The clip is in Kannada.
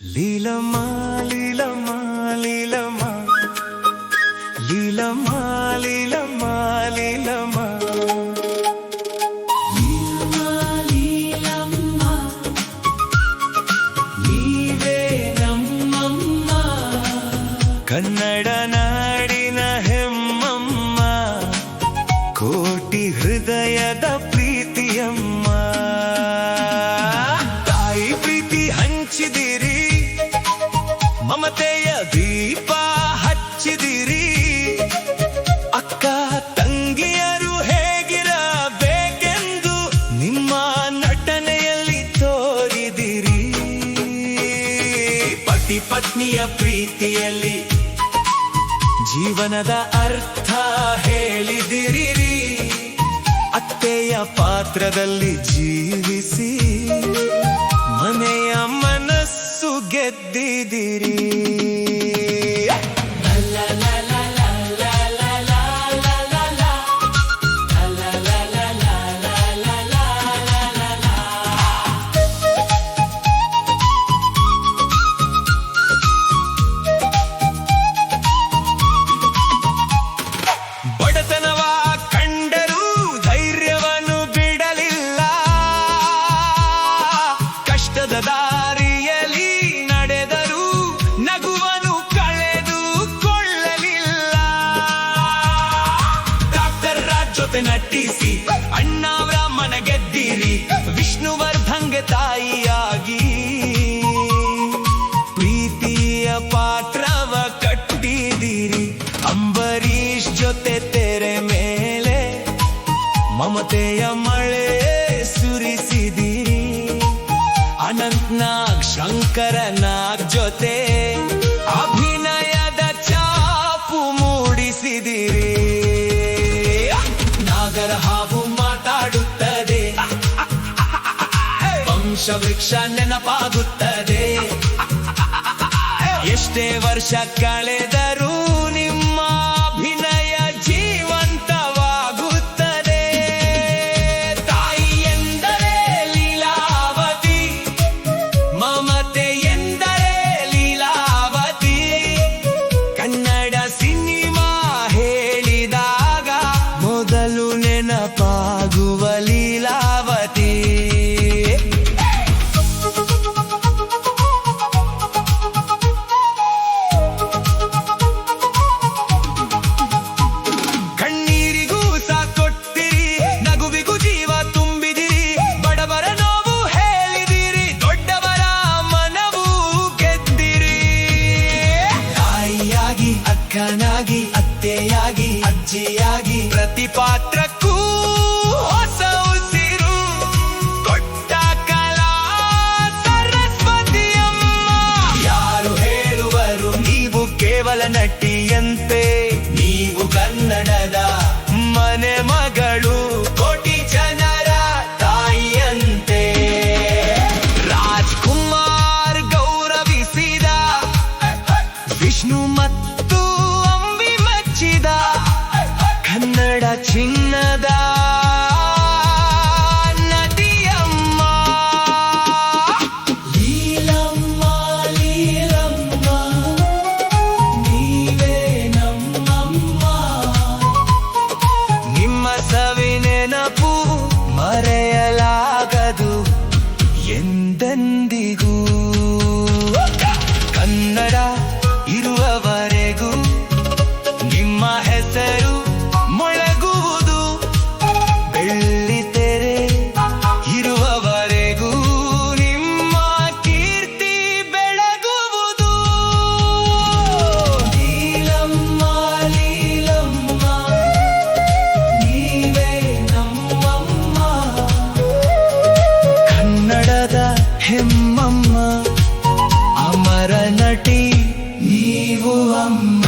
ಲೀಲಮ್ಮ ಲೀಲಮ್ಮ ಲೀಲಮ್ಮ ಲೀಲಮ್ಮ ಲೀಲಮ್ಮ ಲೀಲಮ್ಮ ಲೀಲಮ್ಮ ನೀವೇ ನಮ್ಮಮ್ಮ ಕನ್ನಡ ನಾಡಿನ ಹೆಮ್ಮಮ್ಮ ಕೋಟಿ ಹೃದಯದ ಪ್ರೀತಿಯಮ್ಮ ತಾಯಿ ಪ್ರೀತಿ ಹಂಚಿದಿರಿ ಮಮತೆಯ ದೀಪ ಹಚ್ಚಿದಿರಿ ಅಕ್ಕ ತಂಗಿಯರು ಹೇಗಿರಬೇಕೆಂದು ನಿಮ್ಮ ನಟನೆಯಲ್ಲಿ ತೋರಿದಿರಿ ಪತಿ ಪತ್ನಿಯ ಪ್ರೀತಿಯಲ್ಲಿ ಜೀವನದ ಅರ್ಥ ಹೇಳಿದಿರಿ ಅತ್ತೆಯ ಪಾತ್ರದಲ್ಲಿ ಜೀವಿಸಿ ಮನೆಯ ಮನಸ್ಸು ಗೆದ್ದಿದಿರಿ ಬಡತನವ ಕಂಡರೂ ಧೈರ್ಯವನ್ನು ಬಿಡಲಿಲ್ಲ ಕಷ್ಟದ ದಾರಿಯಲ್ಲಿ ನಡೆದರೂ ನಗುವನ್ನು ಕಳೆದುಕೊಳ್ಳಲಿಲ್ಲ ಡಾಕ್ಟರ್ ರಾಜ್ ಜೊತೆ ನಟಿಸಿ ಅಣ್ಣಾವ್ರ ಮನ ಗೆದ್ದಿರಿ ವಿಷ್ಣುವರ್ಧನ್ಗೆ ತಾಯಿಯಾಗಿ ಪ್ರೀತಿಯ ಪಾತ್ರವ ಕಟ್ಟಿದಿರಿ ಅಂಬರೀಷ್ ಜೊತೆ ತೆರೆ ಮೇಲೆ ಮಮತೆಯ ಮಳೆ ಸುರಿಸಿದಿರಿ ಅನಂತ್ ನಾಗ್ ಶಂಕರ ನಾಗ್ ಜೊತೆ ಅಭಿನಯದ ಚಾಪು ಮೂಡಿಸಿದಿರಿ ನಾಗರ ಹಾವು ಮಾತಾಡುತ್ತದೆ ವಂಶವೃಕ್ಷ ನೆನಪಾಗುತ್ತದೆ ಎಷ್ಟೇ ವರ್ಷ ಕಳೆದರೂ ನಿಮ್ಮ ಅಭಿನಯ ಜೀವಂತವಾಗುತ್ತದೆ ತಾಯಿ ಎಂದರೆ ಲೀಲಾವತಿ ಮಮತೆ ಎಂದರೆ ಲೀಲಾವತಿ ಕನ್ನಡ ಸಿನಿಮಾ ಹೇಳಿದಾಗ ಮೊದಲು ನೆನಪಾಗುವ ಲೀಲಾವತಿ ಅಕ್ಕನಾಗಿ ಅತ್ತೆಯಾಗಿ ಅಜ್ಜಿಯಾಗಿ ಪ್ರತಿ ಪಾತ್ರಕ್ಕೂ ಹೊಸ ಉಸಿರು ಕೊಟ್ಟ ಕಲಾ ಸರಸ್ವತಿಯಮ್ಮ ಯಾರು ಹೇಳುವರು ನೀವು ಕೇವಲ ನಟಿಯಂತೆ ನೀವು ಕನ್ನಡದ ಮನೆ ಮಗಳು ಕೋಟಿ ಜನರ ತಾಯಿಯಂತೆ ರಾಜ್ಕುಮಾರ್ ಗೌರವಿಸಿದ ವಿಷ್ಣು ಮತ್ತು ಕನ್ನಡ ಚಿನ್ನದ ನದಿಯಮ್ಮ ಲೀಲಮ್ಮ ಲೀಲಮ್ಮ ನೀವೇ ನಮ್ಮಮ್ಮ ನಿಮ್ಮ ಸವಿ ನೆನಪು ಮರೆಯಲಾಗದು ಎಂದೆಂದಿಗೂ ಕನ್ನಡ ಇರುವವರೆಗೂ ನಿಮ್ಮ ಹೆಸರು ಮೊಳಗುವುದು ಬೆಳ್ಳಿ ತೆರೆ ಇರುವವರೆಗೂ ನಿಮ್ಮ ಕೀರ್ತಿ ಬೆಳಗುವುದು ಲೀಲಮ್ಮ ಲೀಲಮ್ಮ ನೀವೇ ನಮ್ಮಮ್ಮ ಕನ್ನಡದ ಹೆಮ್ಮಮ್ಮ ಅಮರ ನಟಿ ನೀವು ಅಮ್ಮ